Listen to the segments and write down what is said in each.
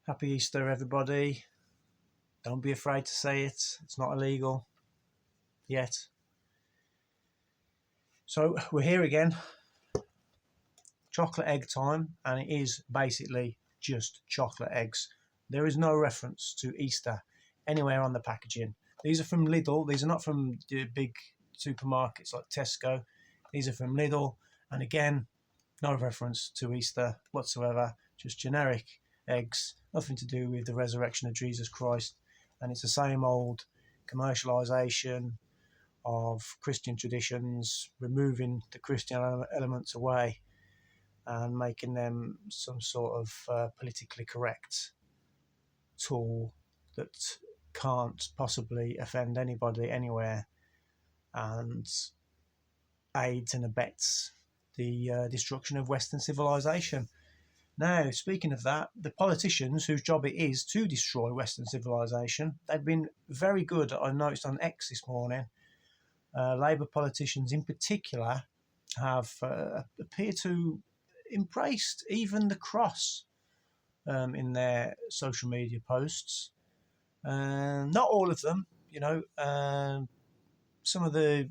Happy Easter, everybody. Don't be afraid to say it. It's not illegal yet. So we're here again. Chocolate egg time, and it is basically just chocolate eggs. There is no reference to Easter anywhere on the packaging. These are from Lidl. These are not from the big supermarkets like Tesco. These are from Lidl, and again, no reference to Easter whatsoever. Just generic eggs, nothing to do with the resurrection of Jesus Christ. And it's the same old commercialisation of Christian traditions, removing the Christian elements away and making them some sort of politically correct tool that can't possibly offend anybody anywhere and aids and abets the destruction of Western civilization. Now, speaking of that, the politicians whose job it is to destroy Western civilization, they've been very good. I noticed on X this morning, Labour politicians in particular have appeared to embraced even the cross in their social media posts. Not all of them, some of the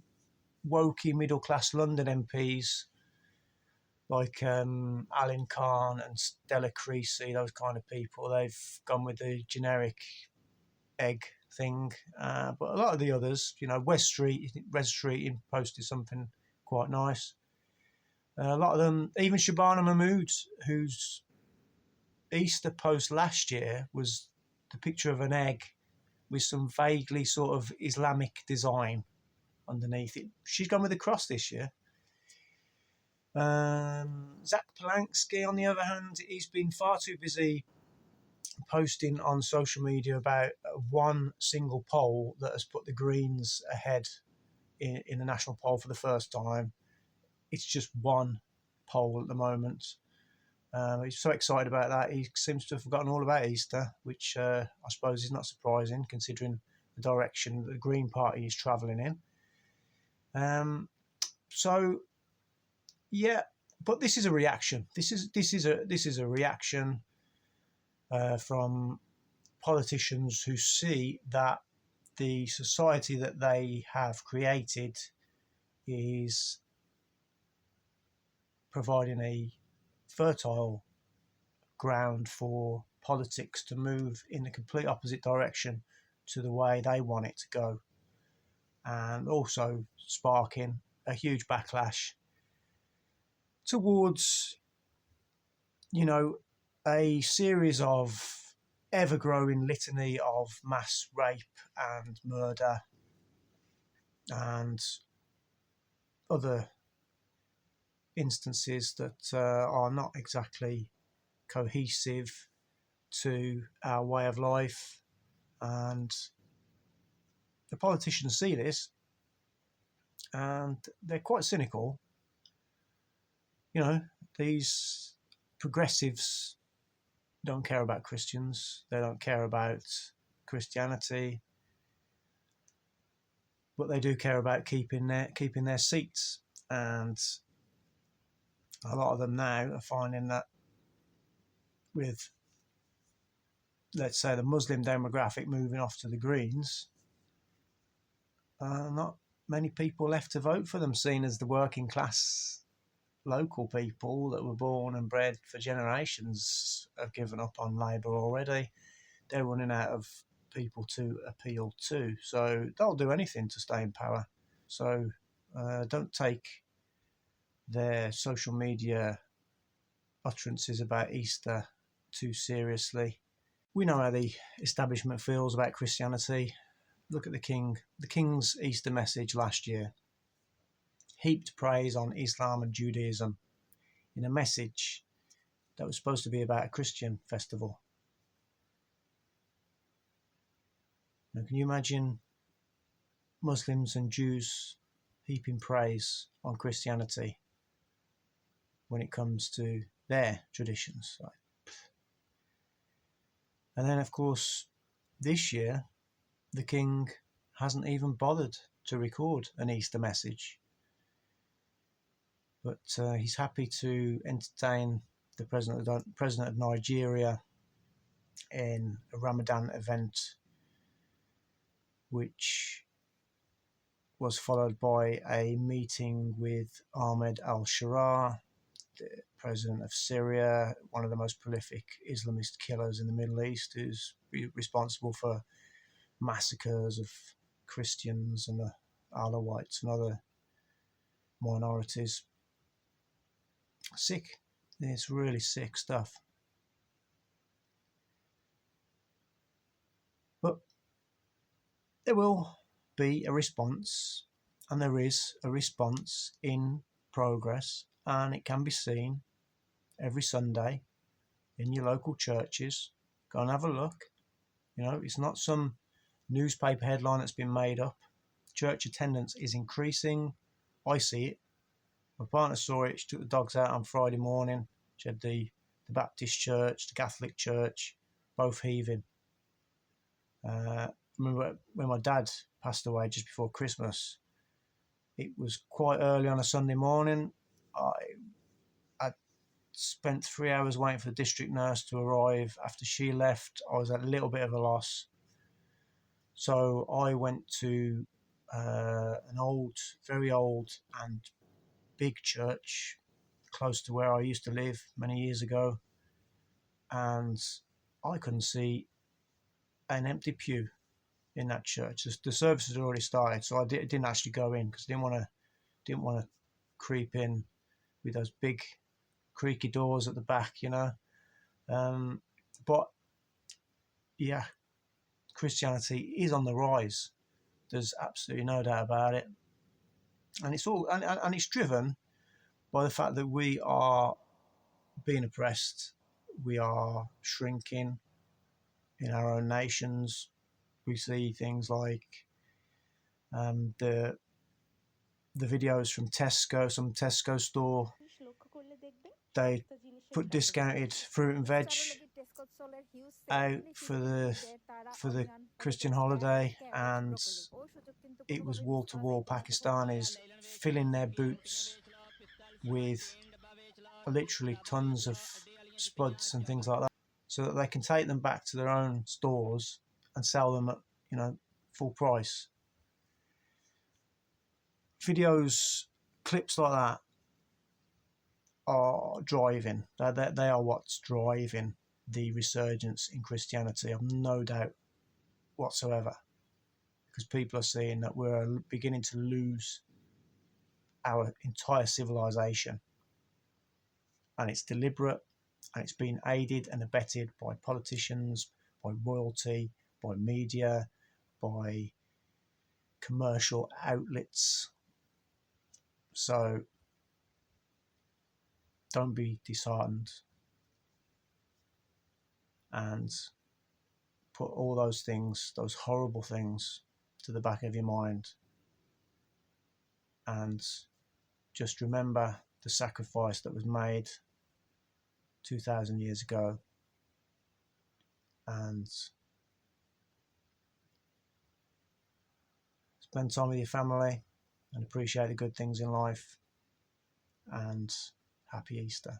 wokey middle-class London MPs like Alan Khan and Stella Creasy, those kind of people, they've gone with the generic egg thing. But a lot of the others, Red Street posted something quite nice. A lot of them, even Shabana Mahmood, whose Easter post last year was the picture of an egg with some vaguely sort of Islamic design underneath it. She's gone with the cross this year. Zach Polanski, on the other hand, he's been far too busy posting on social media about one single poll that has put the Greens ahead in the national poll for the first time. It's just one poll at the moment. He's so excited about that. He seems to have forgotten all about Easter, which I suppose is not surprising considering the direction that the Green Party is travelling in. Yeah, but this is a reaction. This is a reaction from politicians who see that the society that they have created is providing a fertile ground for politics to move in the complete opposite direction to the way they want it to go, and also sparking a huge backlash towards, a series of ever-growing litany of mass rape and murder and other instances that are not exactly cohesive to our way of life. And the politicians see this and they're quite cynical. These progressives don't care about Christians. They don't care about Christianity, but they do care about keeping their seats. And a lot of them now are finding that with, let's say, the Muslim demographic moving off to the Greens, not many people left to vote for them, seen as the working class local people that were born and bred for generations have given up on Labour already. They're running out of people to appeal to, so they'll do anything to stay in power. So don't take their social media utterances about Easter too seriously. We know how the establishment feels about Christianity. Look at the King. The King's Easter message last year heaped praise on Islam and Judaism in a message that was supposed to be about a Christian festival. Now, can you imagine Muslims and Jews heaping praise on Christianity when it comes to their traditions? And then, of course, this year, the King hasn't even bothered to record an Easter message. But he's happy to entertain the president of Nigeria in a Ramadan event, which was followed by a meeting with Ahmed al-Sharaa, the president of Syria, one of the most prolific Islamist killers in the Middle East, who's responsible for massacres of Christians and the Alawites and other minorities. Sick. It's really sick stuff. But there will be a response, and there is a response in progress, and it can be seen every Sunday in your local churches. Go and have a look. You know, it's not some newspaper headline that's been made up. Church attendance is increasing. I see it. My partner saw it. She took the dogs out on Friday morning. She had the Baptist church, the Catholic church, both heaving. Remember when my dad passed away just before Christmas, it was quite early on a Sunday morning. I spent 3 hours waiting for the district nurse to arrive. After she left, I was at a little bit of a loss. So I went to an old, very old and big church close to where I used to live many years ago, and I couldn't see an empty pew in that church. The service had already started, so I didn't actually go in because I didn't want to creep in with those big creaky doors at the back, you know. But yeah, Christianity is on the rise. There's absolutely no doubt about it, and it's all and it's driven by the fact that we are being oppressed. We are shrinking in our own nations. We see things like the videos from Tesco, some Tesco store. They put discounted fruit and veg out for the Christian holiday, and it was wall to wall Pakistanis filling their boots with literally tons of spuds and things like that, so that they can take them back to their own stores and sell them at, you know, full price. Videos, clips like that are driving. They are what's driving the resurgence in Christianity. I've no doubt whatsoever, because people are seeing that we're beginning to lose our entire civilization, and it's deliberate, and it's been aided and abetted by politicians, by royalty, by media, by commercial outlets. So don't be disheartened, and put all those things, those horrible things, to the back of your mind, and just remember the sacrifice that was made 2,000 years ago, and spend time with your family and appreciate the good things in life, and happy Easter.